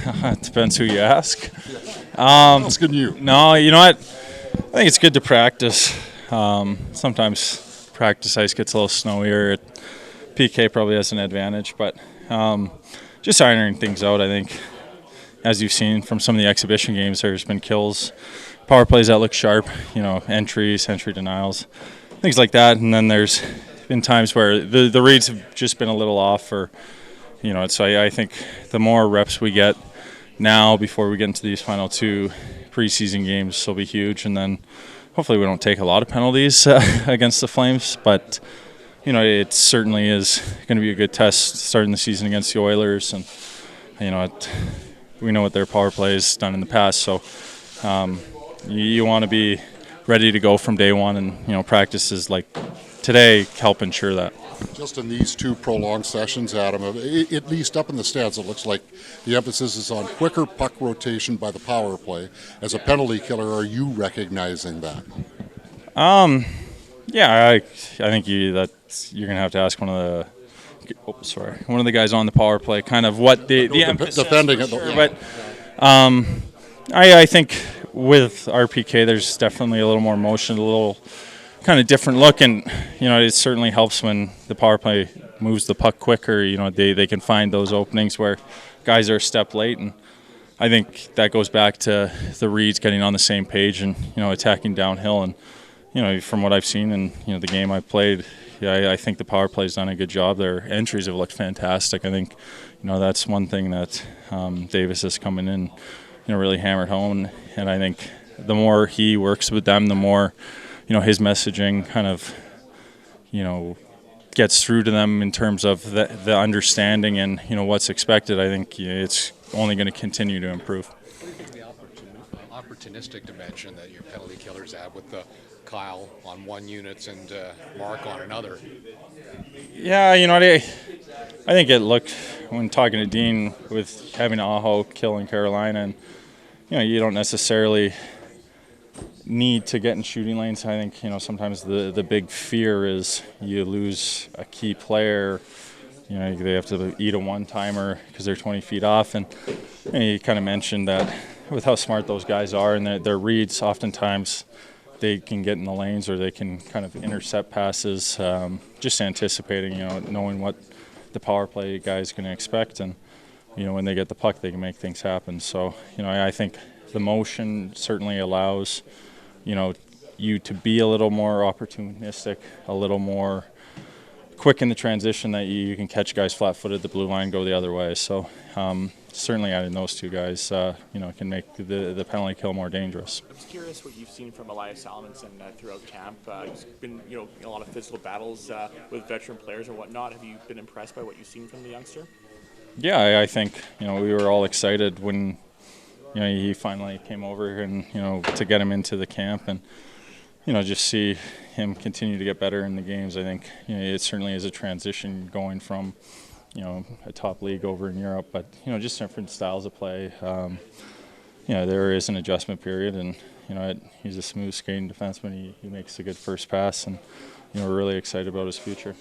It depends who you ask. Asking you. No, you know what? I think it's good to practice. Sometimes practice ice gets a little snowier. PK probably has an advantage, but just ironing things out, I think, as you've seen from some of the exhibition games, there's been kills, power plays that look sharp, entries, entry denials, things like that. And then there's been times where the reads have just been a little off, or so I think the more reps we get now before we get into these final two preseason games will be huge, and then hopefully we don't take a lot of penalties against the Flames, but it certainly is going to be a good test starting the season against the Oilers, and we know what their power play has done in the past, so you want to be ready to go from day one, and practices like today help ensure that. Just in these two prolonged sessions, Adam, at least up in the stats, it looks like the emphasis is on quicker puck rotation by the power play. As a penalty killer, are you recognizing that? Yeah, I think you're going to have to ask one of the guys on the power play, kind of what the emphasis. Defending it, sure, but I think with RPK, there's definitely a little more motion, a little kind of different look, and it certainly helps when the power play moves the puck quicker. They can find those openings where guys are a step late, and I think that goes back to the reads getting on the same page and attacking downhill. And from what I've seen in the game I played, I think the power play's done a good job. Their entries have looked fantastic. I think that's one thing that Davis has coming in really hammered home, and I think the more he works with them, the more his messaging kind of, gets through to them in terms of the understanding and, what's expected. I think it's only going to continue to improve. What do you think the opportunistic dimension that your penalty killers have with the Kyle on one unit and Mark on another? Yeah, I think it looked, when talking to Dean, with having Aho kill in Carolina, and, you don't necessarily need to get in shooting lanes. I think sometimes the big fear is you lose a key player. They have to eat a one-timer because they're 20 feet off, and you kind of mentioned that with how smart those guys are and their reads, oftentimes they can get in the lanes or they can kind of intercept passes, just anticipating, knowing what the power play guy is going to expect, and when they get the puck, they can make things happen. So I think the motion certainly allows you to be a little more opportunistic, a little more quick in the transition, that you can catch guys flat-footed, the blue line, go the other way. So certainly adding those two guys, can make the penalty kill more dangerous. I'm just curious what you've seen from Elias Salmonson throughout camp. He's been, in a lot of physical battles with veteran players and whatnot. Have you been impressed by what you've seen from the youngster? Yeah, I think we were all excited when he finally came over, and to get him into the camp and just see him continue to get better in the games. I think it certainly is a transition going from a top league over in Europe, but just different styles of play. There is an adjustment period, and he's a smooth skating defenseman. He makes a good first pass, and we're really excited about his future.